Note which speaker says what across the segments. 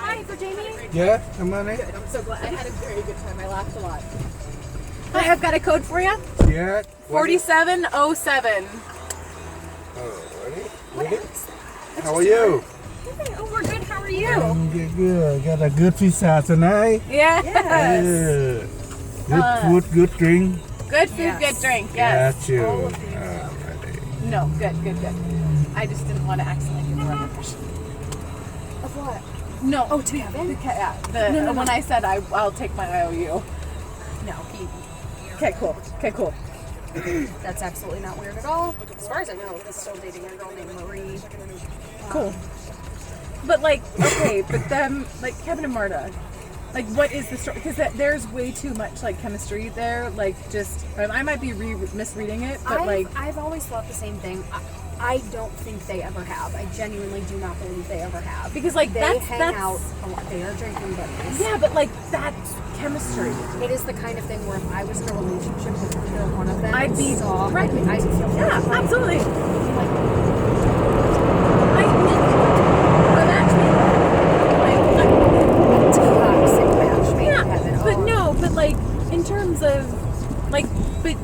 Speaker 1: Hi, for Jamie.
Speaker 2: Yeah, come on in.
Speaker 1: Good. I'm so glad. I had a very good time. I laughed a lot. Hi, I've got a code for you.
Speaker 2: Yeah.
Speaker 1: 4707.
Speaker 2: Ready? How are you?
Speaker 1: Hey, oh, we're good. How are you?
Speaker 2: Good. Got a good pizza tonight.
Speaker 1: Yes.
Speaker 2: Yeah. Good food, good drink.
Speaker 1: Good food, good drink. Yes.
Speaker 2: Got you.
Speaker 1: All of these.
Speaker 2: Alrighty.
Speaker 1: No, good. I just didn't want to accidentally give the wrong impression.
Speaker 3: Of what?
Speaker 1: No.
Speaker 3: Oh, to Kevin?
Speaker 1: No. When I said I'll take my IOU.
Speaker 3: No, he.
Speaker 1: Okay, cool.
Speaker 3: That's absolutely not weird at all. As far as I know, he's still dating a girl named Marie.
Speaker 1: Cool. But like, okay, but then like Kevin and Marta, like what is the story? Because there's way too much like chemistry there. Like just, I might be misreading it, but
Speaker 3: I've always thought the same thing. I don't think they ever have. I genuinely do not believe they ever have.
Speaker 1: Because like
Speaker 3: they
Speaker 1: that's
Speaker 3: hang out a lot. They are drinking buddies.
Speaker 1: Yeah, but like that's chemistry.
Speaker 3: It is the kind of thing where if I was in a relationship with either one of them,
Speaker 1: I'd be threatened.
Speaker 3: I'd feel
Speaker 1: yeah,
Speaker 3: like,
Speaker 1: absolutely. But like in terms of like, but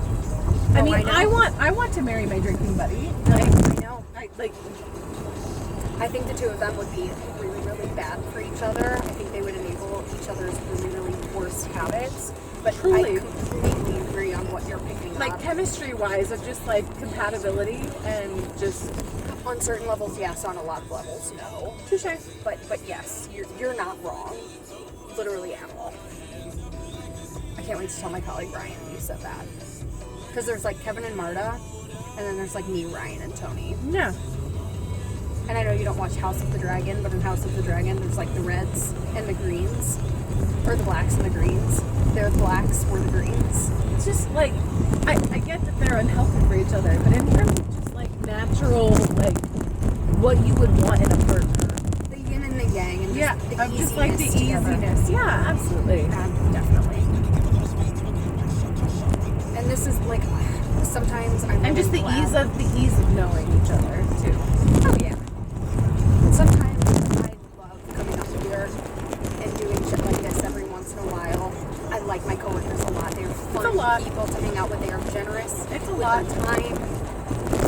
Speaker 1: I mean, I want to marry my drinking buddy. Like
Speaker 3: I know.
Speaker 1: I
Speaker 3: think the two of them would be really, really bad for each other. I think they would enable each other's really, really worst habits. But
Speaker 1: truly,
Speaker 3: I completely agree on what you're picking up.
Speaker 1: Like chemistry-wise, of just like compatibility and just
Speaker 3: on certain levels, yes. On a lot of levels, no.
Speaker 1: Touche.
Speaker 3: But yes, you're not wrong. Literally at all. I can't wait to tell my colleague Brian you said that. Because there's like Kevin and Marta, and then there's like me, Ryan, and Tony.
Speaker 1: Yeah.
Speaker 3: And I know you don't watch House of the Dragon, but in House of the Dragon, there's like the reds and the greens. Or the blacks and the greens. They're the blacks, we're the greens.
Speaker 1: It's just like, I get that they're unhealthy for each other, but in terms of just like natural, like, what you would want in a partner.
Speaker 3: The yin and the yang, and
Speaker 1: just like the easiness. Yeah, absolutely.
Speaker 3: Definitely. And this is like, sometimes I'm
Speaker 1: and just the ease of knowing each other too.
Speaker 3: Oh yeah. Sometimes I love coming up here and doing shit like this every once in a while. I like my coworkers a lot. They're fun people to hang out with. They are generous with their time.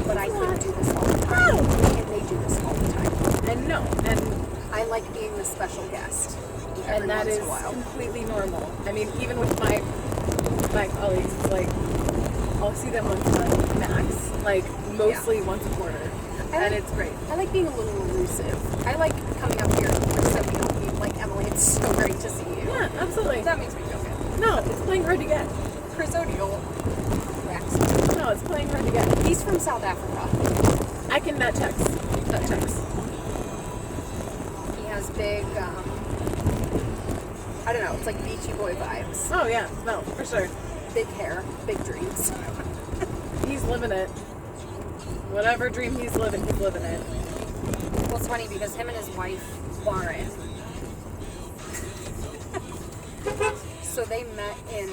Speaker 3: But I couldn't do this all the time. And they do this all the time.
Speaker 1: And
Speaker 3: I like being the special guest.
Speaker 1: And that is completely normal. I mean, even with my colleagues, it's like I'll see them once a month max, like mostly once a quarter, and it's great.
Speaker 3: I like being a little elusive. I like coming up here and stepping on you. Like, Emily, it's so great to see you.
Speaker 1: Yeah, absolutely.
Speaker 3: That makes me feel good.
Speaker 1: No, it's playing hard to get.
Speaker 3: Chris O'Deal.
Speaker 1: No, it's playing hard to get.
Speaker 3: He's from South Africa.
Speaker 1: I can that checks.
Speaker 3: He has big, I don't know, it's like Beachy Boy vibes.
Speaker 1: Oh yeah, no, for sure.
Speaker 3: Big hair, big dreams.
Speaker 1: He's living it. Whatever dream he's living it.
Speaker 3: Well, it's funny because him and his wife, Lauren, so they met in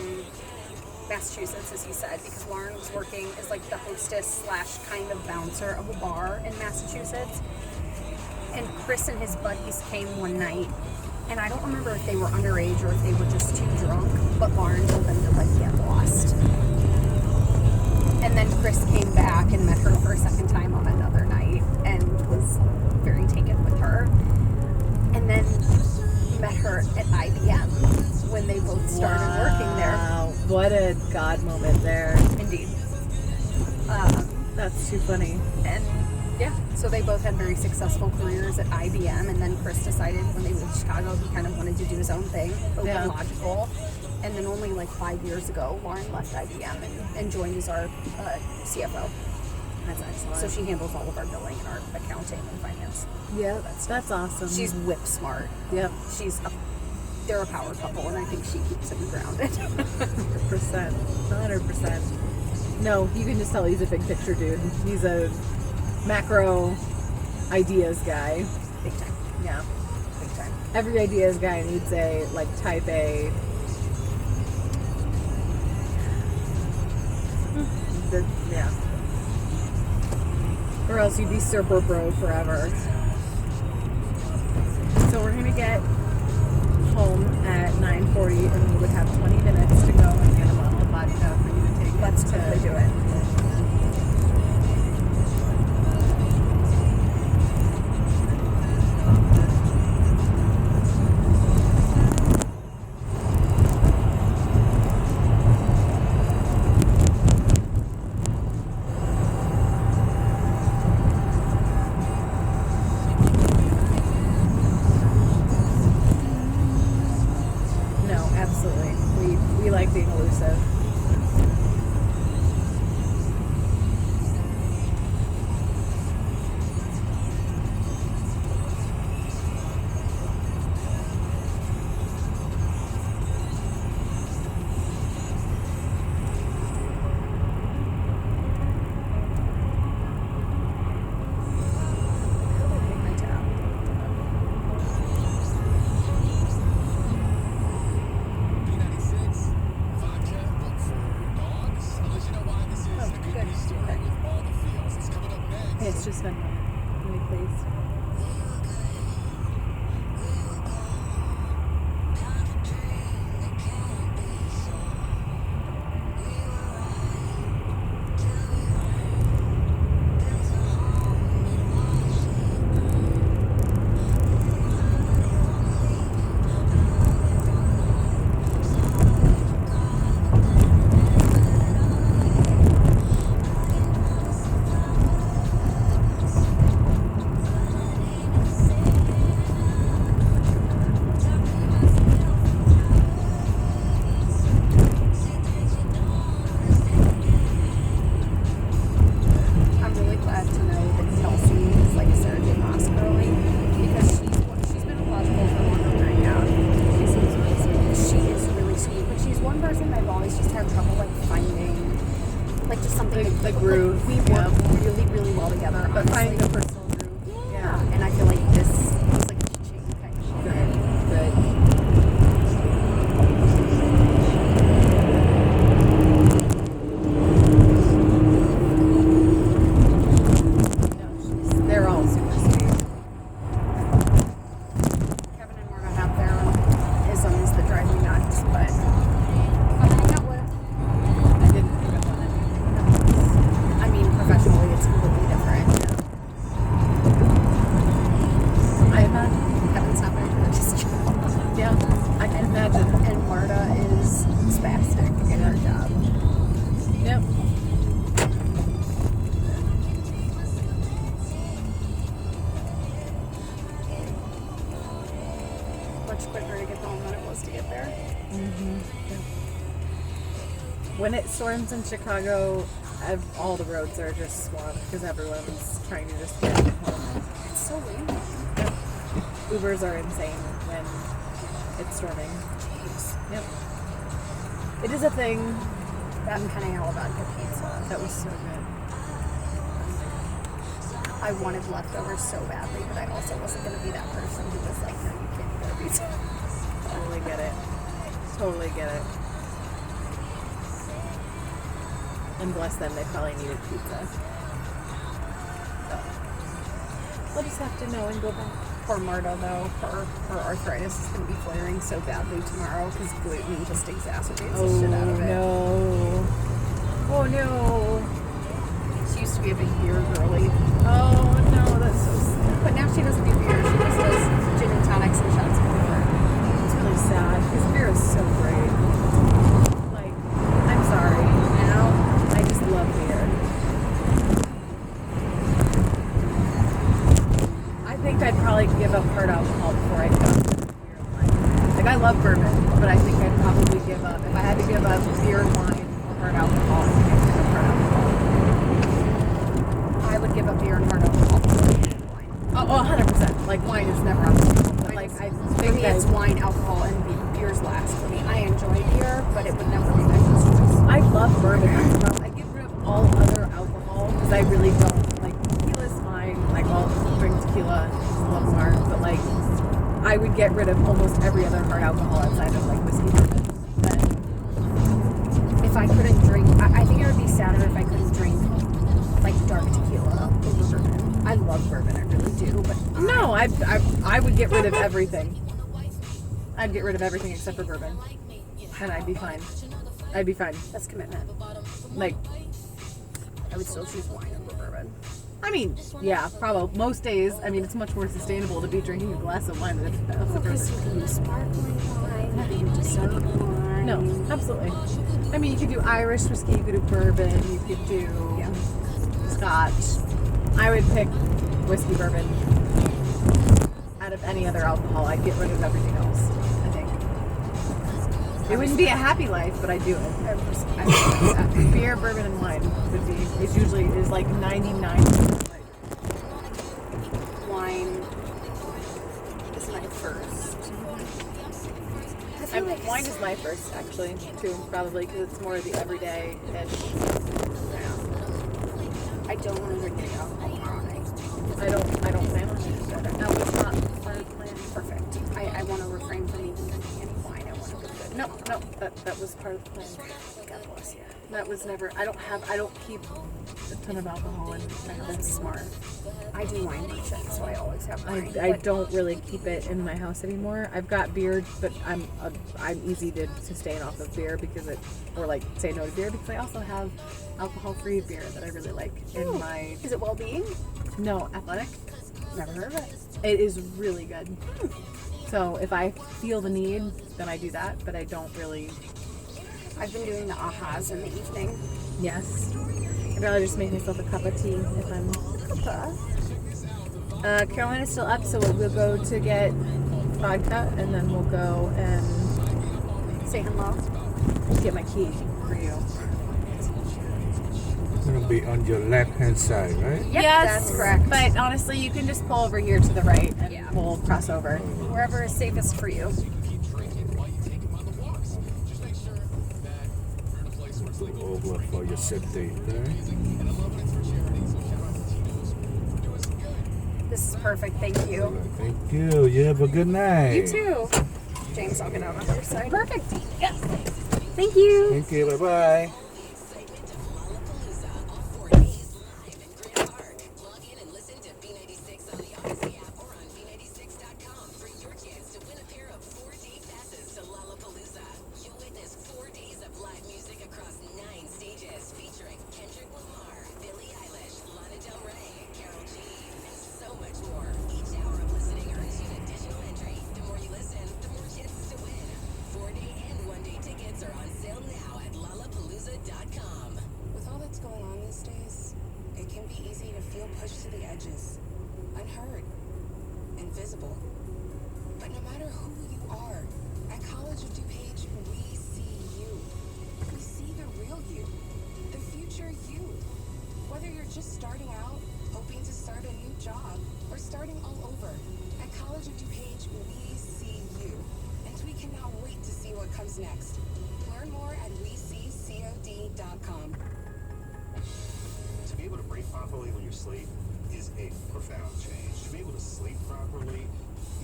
Speaker 3: Massachusetts, as he said, because Lauren was working as like the hostess / kind of bouncer of a bar in Massachusetts. And Chris and his buddies came one night, and I don't remember if they were underage or if they were just too drunk, but Lauren told them to like get lost. And then Chris came back and met her for a second time on another night and was very taken with her. And then met her at IBM when they both started working there.
Speaker 1: Wow, what a God moment there.
Speaker 3: Indeed.
Speaker 1: That's too funny.
Speaker 3: And yeah, so they both had very successful careers at IBM, and then Chris decided when they moved to Chicago he kind of wanted to do his own thing, open logical. And then only like 5 years ago, Lauren left IBM and joined as our CFO.
Speaker 1: That's excellent.
Speaker 3: So she handles all of our billing and our accounting and finance.
Speaker 1: Yeah, that's awesome.
Speaker 3: She's whip smart.
Speaker 1: Yep.
Speaker 3: They're a power couple, and I think she keeps him grounded.
Speaker 1: 100%. 100%. No, you can just tell he's a big picture dude. He's a macro ideas guy.
Speaker 3: Big time.
Speaker 1: Yeah.
Speaker 3: Big time.
Speaker 1: Every ideas guy needs a, like, type A. Yeah. Or else you'd be super bro forever. So we're gonna get impressive. It's just been really pleased.
Speaker 3: I'm really glad to know that Kelsey is like a Sarah J. Maas girly because she's been a logical for a long time now. She seems really sweet. She is really sweet, but she's one person I've always just had trouble like finding, like just something
Speaker 1: The
Speaker 3: that
Speaker 1: groove,
Speaker 3: we
Speaker 1: yeah.
Speaker 3: work really, really well together.
Speaker 1: But finding the
Speaker 3: honestly.
Speaker 1: personal groove.
Speaker 3: Yeah, and I feel like this is like a cha-ching kind of
Speaker 1: Good. No, they're all super sweet.
Speaker 3: Kevin and Marta have their isms that drive me nuts, but fun to hang out with.
Speaker 1: I didn't pick up on anything.
Speaker 3: I mean, professionally, it's completely different.
Speaker 1: I imagine.
Speaker 3: Kevin's not very good at his job.
Speaker 1: Yeah, I can imagine.
Speaker 3: And Marta is spastic in her job.
Speaker 1: Yep.
Speaker 3: Much quicker to get home than it was to get there.
Speaker 1: When it storms in Chicago, all the roads are just swamped because everyone's trying to just get home.
Speaker 3: It's so weird.
Speaker 1: Ubers are insane when it's storming. Yep. It is a thing.
Speaker 3: That and kind of yell about good pizza.
Speaker 1: That was so good.
Speaker 3: I wanted leftovers so badly, but I also wasn't going to be that person who was like, no, you can't get a pizza.
Speaker 1: Totally get it. Totally get it. And bless them, they probably needed pizza. So, we'll just have to know and go back.
Speaker 3: Poor Marta, though, her arthritis is going to be flaring so badly tomorrow because gluten just exacerbates the shit out of it.
Speaker 1: No. Oh no.
Speaker 3: She used to be a big beer girly,
Speaker 1: Oh no, that's so sad.
Speaker 3: but now she doesn't do beer. She just does gin and tonics and shots of liquor.
Speaker 1: It's really sad because beer is so great. Like, I'm sorry, you know? I just love beer. I think I'd probably give up hard alcohol before I got to beer and wine. Like, I love bourbon, but I think I'd probably give up. If I had to give up beer and wine or hard alcohol, I think I'd give up hard alcohol.
Speaker 3: I would give up beer and hard alcohol for wine.
Speaker 1: Oh, 100%. Like, wine is never on the table. But, like, I
Speaker 3: For
Speaker 1: think
Speaker 3: me, it's
Speaker 1: that
Speaker 3: wine, alcohol, and beer. Beer's last for me. I enjoy beer, but it would never be my first choice.
Speaker 1: I love bourbon. That's about, I get rid of all other alcohol because I really don't. Like, tequila's fine. Like, I'll drink tequila a little more. But, like, I would get rid of almost every other hard alcohol outside of, like, whiskey bourbon. But,
Speaker 3: If I couldn't drink, I think it would be sadder if I couldn't drink like dark tequila over bourbon. I love bourbon, I really do, but
Speaker 1: no, I would get rid of everything. I'd get rid of everything except for bourbon. And I'd be fine. I'd be fine.
Speaker 3: that's commitment.
Speaker 1: Like,
Speaker 3: I would still choose wine over bourbon.
Speaker 1: I mean, yeah, probably. Most days, I mean, it's much more sustainable to be drinking a glass of wine than a glass of bourbon.
Speaker 3: Because you can do sparkling wine, you can do dessert wine.
Speaker 1: No, absolutely. I mean, you could do Irish whiskey, you could do bourbon, you could do Scotch. I would pick whiskey bourbon. Out of any other alcohol, I'd get rid of everything else, I think. It wouldn't be a happy life, but I do it.
Speaker 3: I respect that.
Speaker 1: Beer, bourbon, and wine would be. It's usually is like 99.
Speaker 3: Wine is my first. I feel like
Speaker 1: Wine is my first, actually, too, probably because it's more of the everyday ish.
Speaker 3: I don't want to drink any alcohol chronic.
Speaker 1: I don't plan on it. That was not part of the plan.
Speaker 3: Perfect. I want to refrain from even drinking any wine. I want to go good.
Speaker 1: No, that was part of the plan.
Speaker 3: God bless you.
Speaker 1: That was never. I don't keep a ton of alcohol in my house.
Speaker 3: That's smart. I do wine merchant, so I always have wine.
Speaker 1: I
Speaker 3: but
Speaker 1: don't really keep it in my house anymore. I've got beer, but I'm easy to sustain off of beer because or like say no to beer because I also have alcohol-free beer that I really like in my.
Speaker 3: Is it well-being?
Speaker 1: No, Athletic.
Speaker 3: Never heard of it.
Speaker 1: It is really good. So if I feel the need, then I do that, but I don't really.
Speaker 3: I've been doing the ahas in the evening.
Speaker 1: Yes. I'd rather just make myself a cup of tea if I'm. Carolina's still up, so we'll go to get vodka, and then we'll go and
Speaker 3: Say hello.
Speaker 1: get my key for you.
Speaker 2: It's gonna be on your left-hand side, right?
Speaker 3: Yep,
Speaker 1: Yes,
Speaker 3: that's correct.
Speaker 1: But honestly, you can just pull over here to the right, and
Speaker 3: Yeah.
Speaker 1: we'll cross over.
Speaker 3: Wherever is safest for you.
Speaker 2: Pull over for your safety, okay?
Speaker 3: This is perfect. Thank you.
Speaker 2: Thank you. You have a good night.
Speaker 3: You too. James, I'll get out on your side.
Speaker 1: Perfect.
Speaker 3: Yeah. Thank you.
Speaker 2: Thank you. Bye-bye.
Speaker 4: With all that's going on these days, it can be easy to feel pushed to the edges, unheard, invisible. But no matter who you are, at College of DuPage, we see you. We see the real you, the future you. Whether you're just starting out, hoping to start a new job, or starting all over, at College of DuPage, we see you. And we cannot wait to see what comes next. Learn more at WeSeeCOD.com.
Speaker 5: To be able to breathe properly when you sleep is a profound change. To be able to sleep properly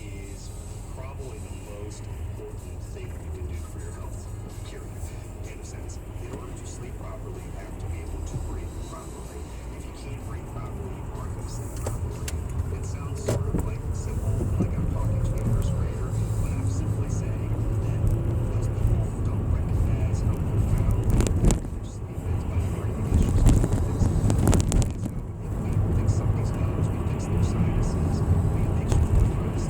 Speaker 5: is probably the most important thing you can do for your health, period. In a sense, in order to sleep properly, you have to be able to breathe properly. If you can't breathe properly, you aren't going to sleep properly. It sounds sort of like simple, like I'm talking to a first grader, but I'm simply saying that most people don't recognize how profound their sleep is by the breathing issues that we fix. And so if we fix somebody's nose, we fix their sinuses, we make sure that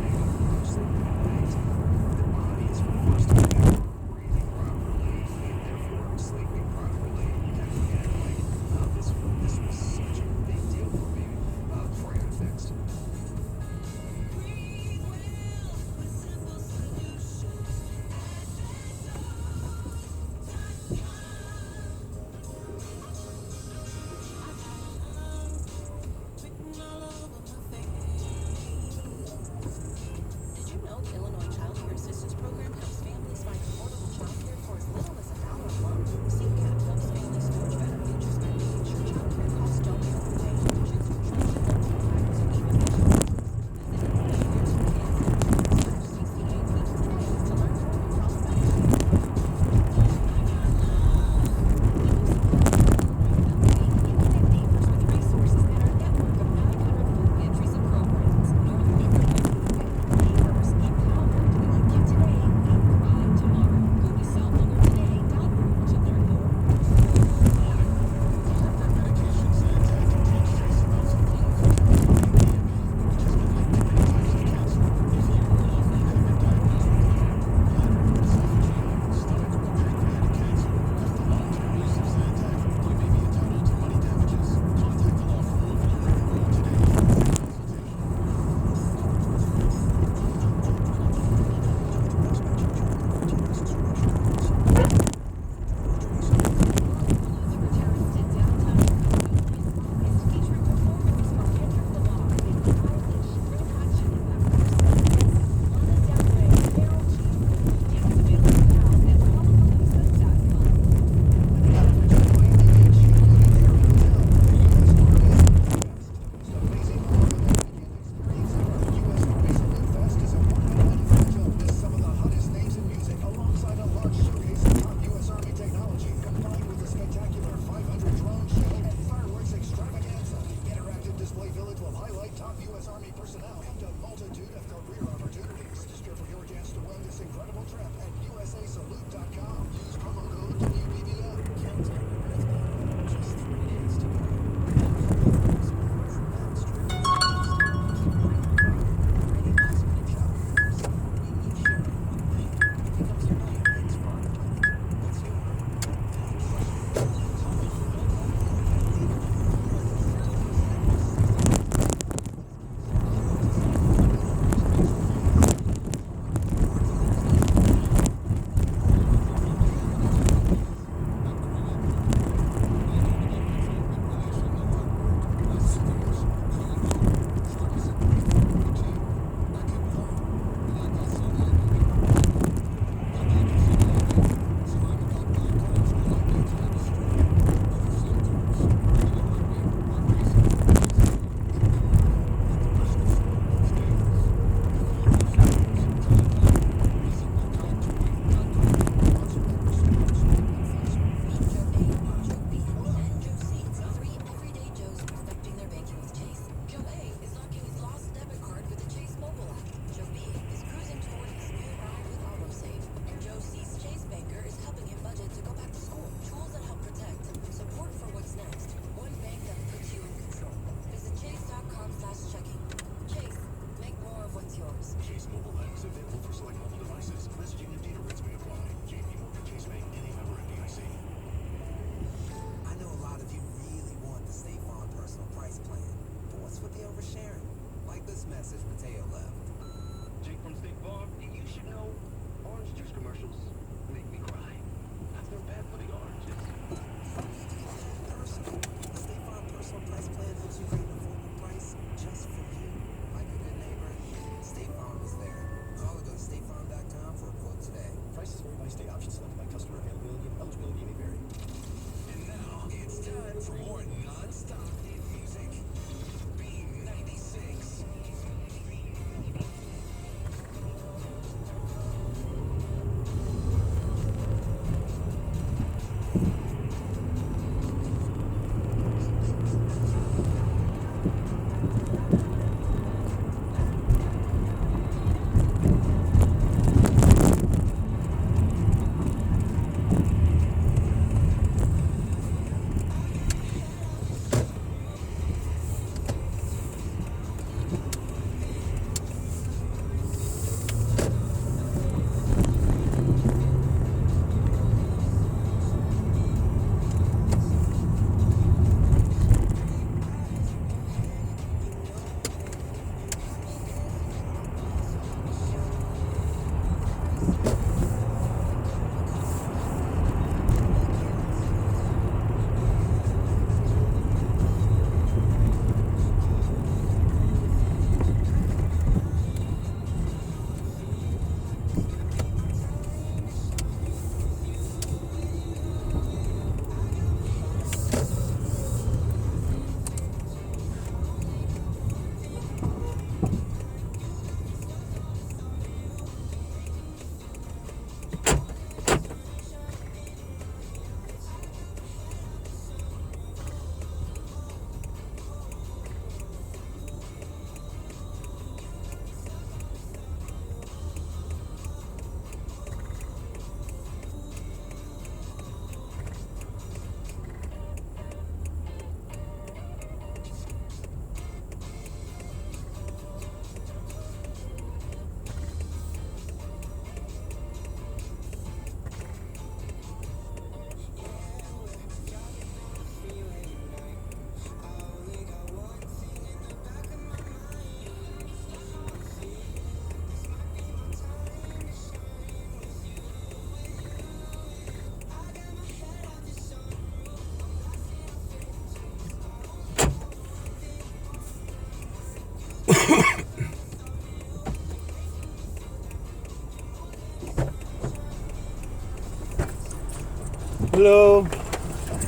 Speaker 2: Hello.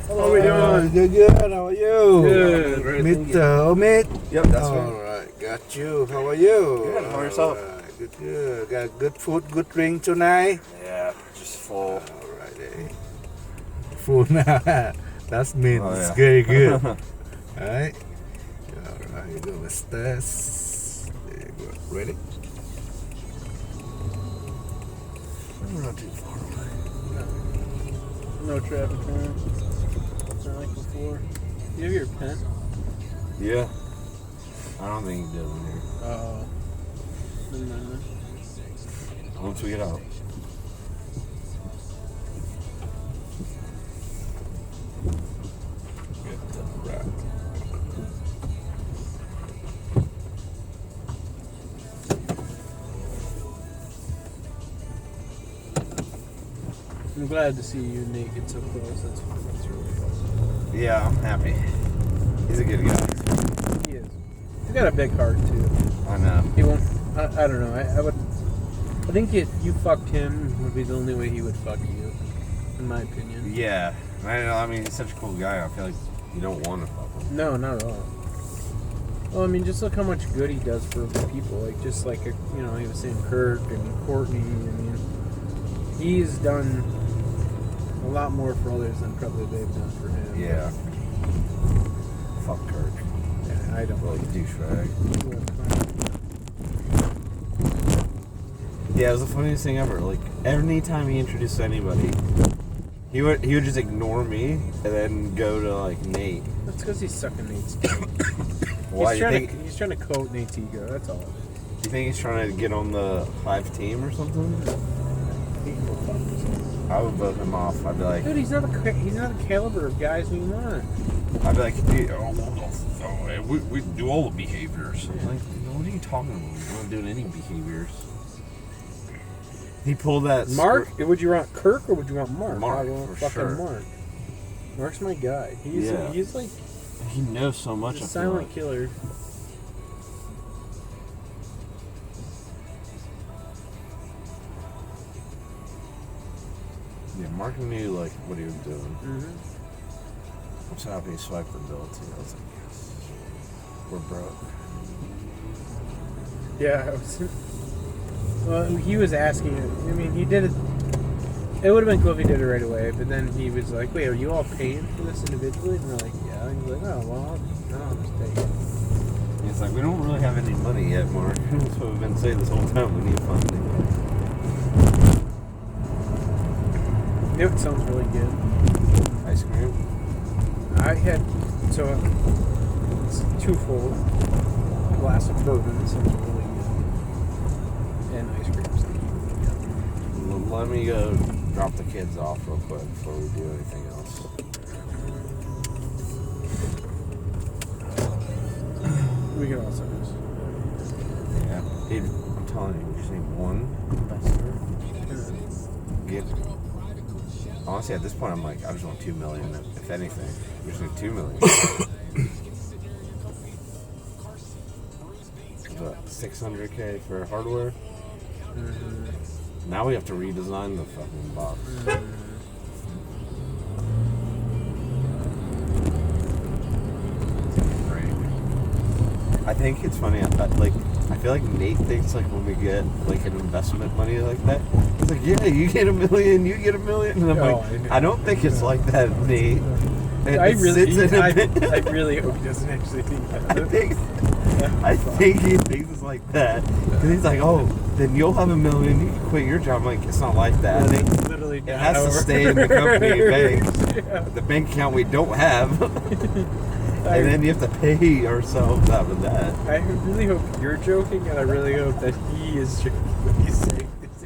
Speaker 6: How are we doing?
Speaker 2: Good. How are you?
Speaker 6: Good.
Speaker 2: Mr. Omid.
Speaker 6: Yep, that's
Speaker 2: All
Speaker 6: right.
Speaker 2: right. Got you. How are you?
Speaker 6: Good. How are yourself?
Speaker 2: All right, Good. Got good food, good drink tonight.
Speaker 6: Yeah, just full.
Speaker 2: All right. Food now. That means
Speaker 6: Oh,
Speaker 2: it's
Speaker 6: yeah.
Speaker 2: very good. All right. All right. You go with this. There you go. Ready?
Speaker 6: We're not too far away.
Speaker 7: No traffic jam. Not like before. You have your pen?
Speaker 6: Yeah. I don't think he did one here.
Speaker 7: Oh. Never mind then.
Speaker 6: Once we get out.
Speaker 2: Right.
Speaker 7: I'm glad to see you and Nate get so close. That's really fun.
Speaker 6: Yeah, I'm happy. He's a good guy.
Speaker 7: He is. He's got a big heart too.
Speaker 6: I know.
Speaker 7: He won't. I don't know. I would. I think if you fucked him, would be the only way he would fuck you, in my opinion.
Speaker 6: Yeah. I mean, he's such a cool guy. I feel like you don't want to fuck him.
Speaker 7: No, not at all. Well, I mean, just look how much good he does for people. Like, just like, you know, he was saying Kirk and Courtney. I mean, he's done a lot more for others than probably they've done for him.
Speaker 6: Yeah. Fuck Kirk.
Speaker 7: Yeah, I don't
Speaker 6: Well,
Speaker 7: like
Speaker 6: douchebag. Yeah, it was the funniest thing ever. Like, anytime he introduced anybody, he would just ignore me and then go to, like, Nate.
Speaker 7: That's because he's sucking Nate's ego.
Speaker 6: Why,
Speaker 7: He's trying to coat Nate's ego. That's all.
Speaker 6: You think he's trying to get on the Hive team or something?
Speaker 7: He can go fuck himself.
Speaker 6: I would vote him off. I'd be like,
Speaker 7: Dude, he's not the caliber of guys we want.
Speaker 6: I'd be like, we do all the behaviors. I'm like, what are you talking about? We're not doing any behaviors. He pulled that
Speaker 7: Mark? Would you want Kirk or would you want Mark?
Speaker 6: Mark,
Speaker 7: I want
Speaker 6: for
Speaker 7: fucking
Speaker 6: sure.
Speaker 7: Mark. Mark's my guy. He's
Speaker 6: Yeah.
Speaker 7: he's like
Speaker 6: He knows so much.
Speaker 7: a
Speaker 6: I feel
Speaker 7: silent
Speaker 6: like.
Speaker 7: killer.
Speaker 6: Yeah, Mark knew like what he was doing.
Speaker 7: Mm-hmm.
Speaker 6: I'm so happy he swiped the bill too. I was like, yes, we're broke.
Speaker 7: Yeah, I was. Well, he was asking it. I mean, he did it. It would have been cool if he did it right away, but then he was like, "Wait, are you all paying for this individually?" And we're like, "Yeah." And he's like, "Oh, well, I'll just take it."
Speaker 6: He's like, we don't really have any money yet, Mark. That's what we've been saying this whole time. We need funding.
Speaker 7: It sounds really good.
Speaker 6: Ice cream.
Speaker 7: I had so it's twofold. A glass of bourbon sounds really good, and ice cream sounds really good.
Speaker 6: Let me go drop the kids off real quick before we do anything else.
Speaker 7: We can also just.
Speaker 6: Yeah. Dude, I'm telling you, we just need one investor. Get. Honestly, at this point, I'm like, I just want $2 million. If anything, we just need $2 million. What, $600K for hardware? Now we have to redesign the fucking box. I think it's funny. I feel like Nate thinks like when we get like an investment money like that, he's like, yeah, you get $1 million, you get $1 million, and I'm
Speaker 7: Oh,
Speaker 6: like, I don't think it's like that, Nate.
Speaker 7: I
Speaker 6: It sits in a
Speaker 7: I
Speaker 6: bit-
Speaker 7: really hope he doesn't actually think that.
Speaker 6: I think he thinks it's like that. And he's like, oh, then you'll have $1 million, you can quit your job. I'm like, it's not like that.
Speaker 7: It's literally
Speaker 6: It has to stay in the company bank.
Speaker 7: Yeah.
Speaker 6: The bank account we don't have. And then you have to pay ourselves out of that.
Speaker 7: I really hope you're joking, and I really hope that he is joking when he's saying this.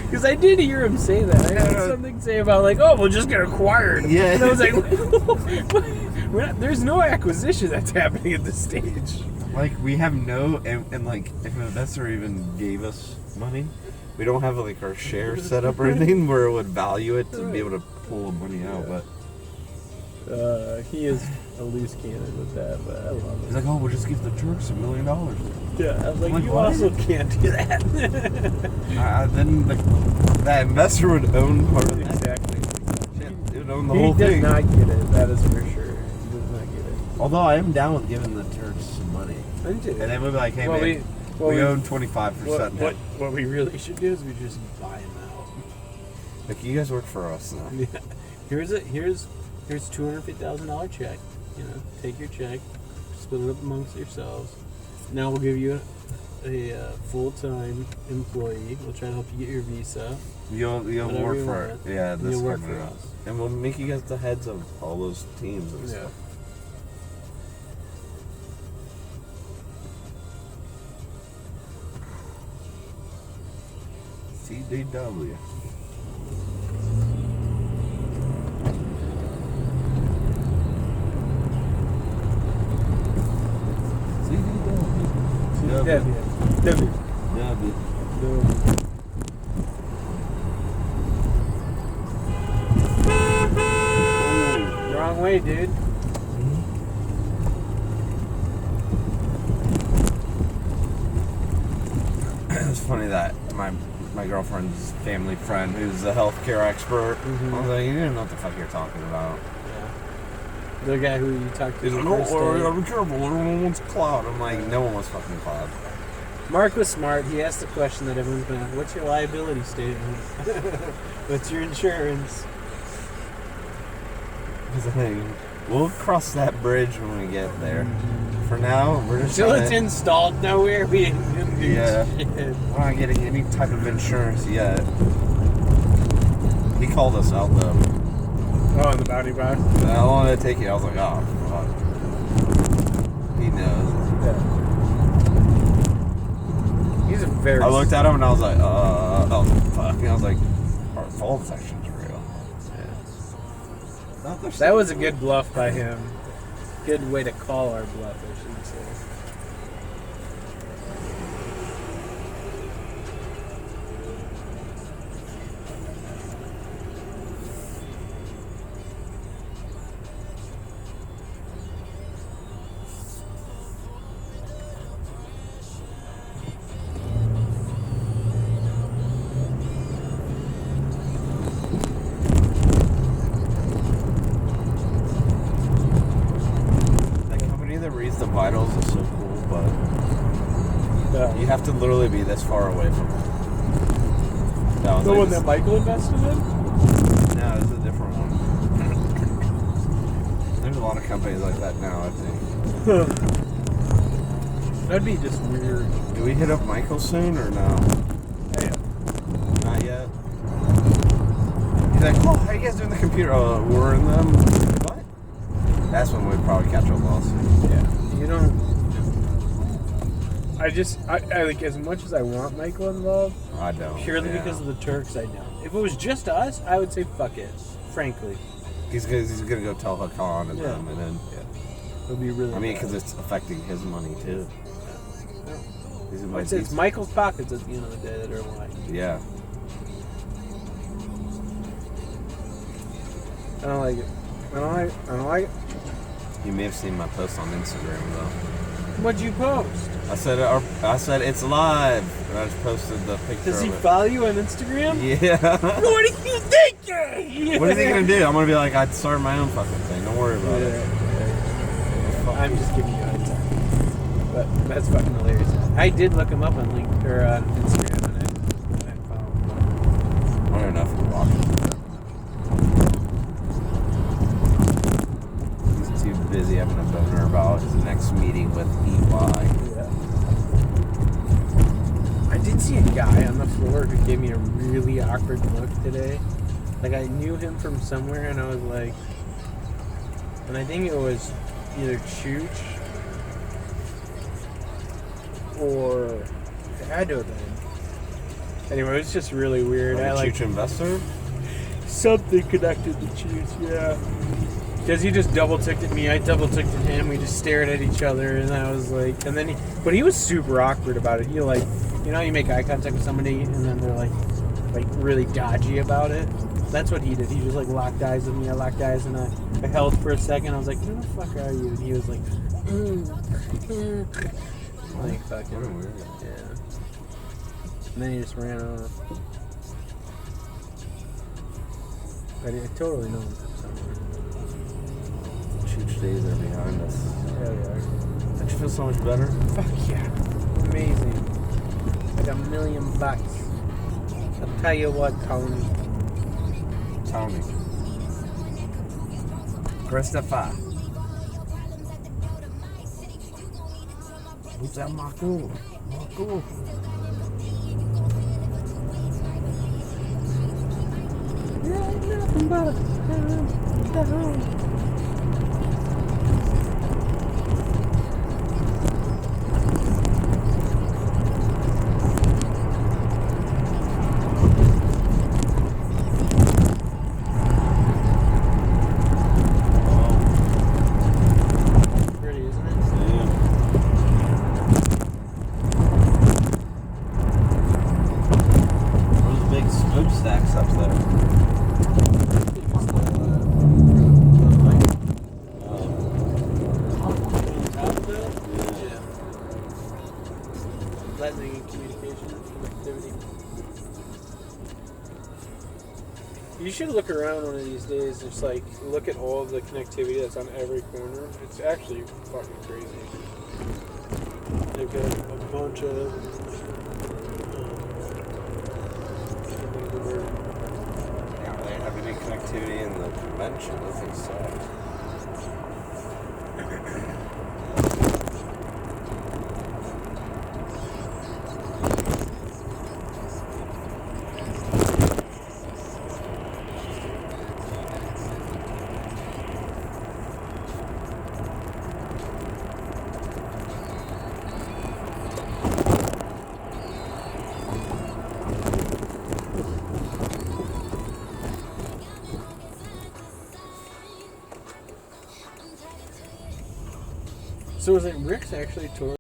Speaker 7: Because I did hear him say that. I heard something say about like, oh, we'll just get acquired.
Speaker 6: Yeah.
Speaker 7: And I was like, there's no acquisition that's happening at this stage.
Speaker 6: Like, we have no, and like, if an investor even gave us money, we don't have like our share set up or anything where it would value it to be able to pull the money out. But
Speaker 7: He is a loose cannon with that, but I love
Speaker 6: he's
Speaker 7: it.
Speaker 6: like, oh, we'll just give the jerks $1 million.
Speaker 7: Yeah, I was like,
Speaker 6: Like,
Speaker 7: you
Speaker 6: what?
Speaker 7: also can't do that.
Speaker 6: Then that investor would own part of that.
Speaker 7: Exactly.
Speaker 6: Shit, own the
Speaker 7: He
Speaker 6: whole
Speaker 7: does
Speaker 6: thing.
Speaker 7: not get it. That is for sure. He does not get it.
Speaker 6: Although I am down with giving the Turks some money.
Speaker 7: And
Speaker 6: And then we'll be like, hey,
Speaker 7: Well,
Speaker 6: man,
Speaker 7: we
Speaker 6: we own 25% now.
Speaker 7: what we really should do is we just buy him out.
Speaker 6: Like, you guys work for us now.
Speaker 7: Yeah. Here's $250,000 check. You know, take your check, split it up amongst yourselves. Now we'll give you a full-time employee. We'll try to help you get your visa.
Speaker 6: You'll
Speaker 7: Whatever
Speaker 6: work
Speaker 7: you
Speaker 6: for
Speaker 7: want.
Speaker 6: yeah, this
Speaker 7: You'll work
Speaker 6: company.
Speaker 7: for us.
Speaker 6: And we'll make you guys the heads of all those teams and
Speaker 7: Yeah.
Speaker 6: stuff. CDW. CDW.
Speaker 7: W.
Speaker 6: Yeah,
Speaker 7: Wrong way, dude.
Speaker 6: It's funny that my girlfriend's family friend, who's a healthcare expert, I was like, you didn't know what the fuck you're talking about.
Speaker 7: Yeah. The guy who you talked to
Speaker 6: He's
Speaker 7: the
Speaker 6: like,
Speaker 7: first
Speaker 6: don't worry,
Speaker 7: day.
Speaker 6: I'm careful, everyone wants cloud. I'm like, no one wants fucking cloud.
Speaker 7: Mark was smart. He asked the question that everyone's been asking. What's your liability statement? What's your insurance?
Speaker 6: He's like, we'll cross that bridge when we get there. For now, we're just
Speaker 7: Until
Speaker 6: trying
Speaker 7: it's
Speaker 6: to-
Speaker 7: installed nowhere, we ain't gonna do
Speaker 6: Yeah.
Speaker 7: shit.
Speaker 6: We're not getting any type of insurance yet. It. He called us out though.
Speaker 7: Oh, in the bounty box?
Speaker 6: How long did it take you? I was like, oh, fuck. He knows.
Speaker 7: He's a very...
Speaker 6: I looked at him and I was like, oh, fuck. And I was like, our fall detection's real. Yeah.
Speaker 7: That was a good bluff by him. Good way to call our bluff, I should say.
Speaker 6: That company that reads the vitals is so cool, but you have to literally be this far away from it. That was
Speaker 7: The
Speaker 6: like
Speaker 7: one
Speaker 6: this-
Speaker 7: that Michael invested in?
Speaker 6: No, this is a different one. There's a lot of companies like that now, I think.
Speaker 7: That'd be just weird.
Speaker 6: Do we hit up Michael soon or no? Not yet. He's like, oh, how you guys doing the computer? We're in them. What? That's when we'd probably catch a lawsuit.
Speaker 7: Yeah. You don't... I like, as much as I want Michael involved,
Speaker 6: I don't.
Speaker 7: purely
Speaker 6: yeah.
Speaker 7: because of the Turks, I don't. If it was just us, I would say fuck it. Frankly.
Speaker 6: He's gonna go tell Hakan and
Speaker 7: Yeah.
Speaker 6: them, and then
Speaker 7: It would be really
Speaker 6: I mean,
Speaker 7: bad.
Speaker 6: because it's affecting his money too. He's like,
Speaker 7: It's Michael's pockets at the end of the day that are lying.
Speaker 6: yeah.
Speaker 7: I don't like it. I don't like it.
Speaker 6: You may have seen my post on Instagram though.
Speaker 7: What'd you post?
Speaker 6: I said it's live, and I just posted the picture.
Speaker 7: Does he
Speaker 6: of it.
Speaker 7: follow you on Instagram?
Speaker 6: Yeah.
Speaker 7: What are you thinking?
Speaker 6: What is he gonna do? I'm gonna be like, I'd start my own fucking thing. Don't worry about it.
Speaker 7: I'm just giving you a hard time. But that's fucking hilarious. I did look him up on Instagram, and I found him.
Speaker 6: I don't know if he's watching. He's too busy having a boner about his next meeting with EY.
Speaker 7: Yeah. I did see a guy on the floor who gave me a really awkward look today. Like, I knew him from somewhere, and I was like... And I think it was either Chooch or... It had to have been. Anyway, it was just really weird.
Speaker 6: Like
Speaker 7: I
Speaker 6: a
Speaker 7: like
Speaker 6: Chooch investor?
Speaker 7: something connected to Chooch, yeah. Because he just double-ticked at me, I double-ticked at him, we just stared at each other, and I was like... And then but he was super awkward about it. He like... You know how you make eye contact with somebody, and then they're like really dodgy about it? That's what he did. He just like locked eyes with me. I locked eyes and I held for a second. I was like, "Who the fuck are you?" And he was like, like fucking
Speaker 6: What a weird.
Speaker 7: yeah. And then he just ran off. I totally know him from
Speaker 6: Huge days are behind us.
Speaker 7: Hell yeah.
Speaker 6: Don't you feel so much better?
Speaker 7: Fuck yeah. Amazing. Like $1,000,000. I'll tell you what, Tony.
Speaker 6: Tell me. Christopher. Who's that Marco? Marco.
Speaker 7: Nothing but pretty, isn't it?
Speaker 6: Those big smokestacks up there.
Speaker 7: Lightning and communication, connectivity. You should look around one of these days. Just like look at all of the connectivity that's on every corner. It's actually fucking crazy. They've got a bunch of.
Speaker 6: Yeah, they have any connectivity in the convention. I think so.
Speaker 7: So was it Rick's actually touring?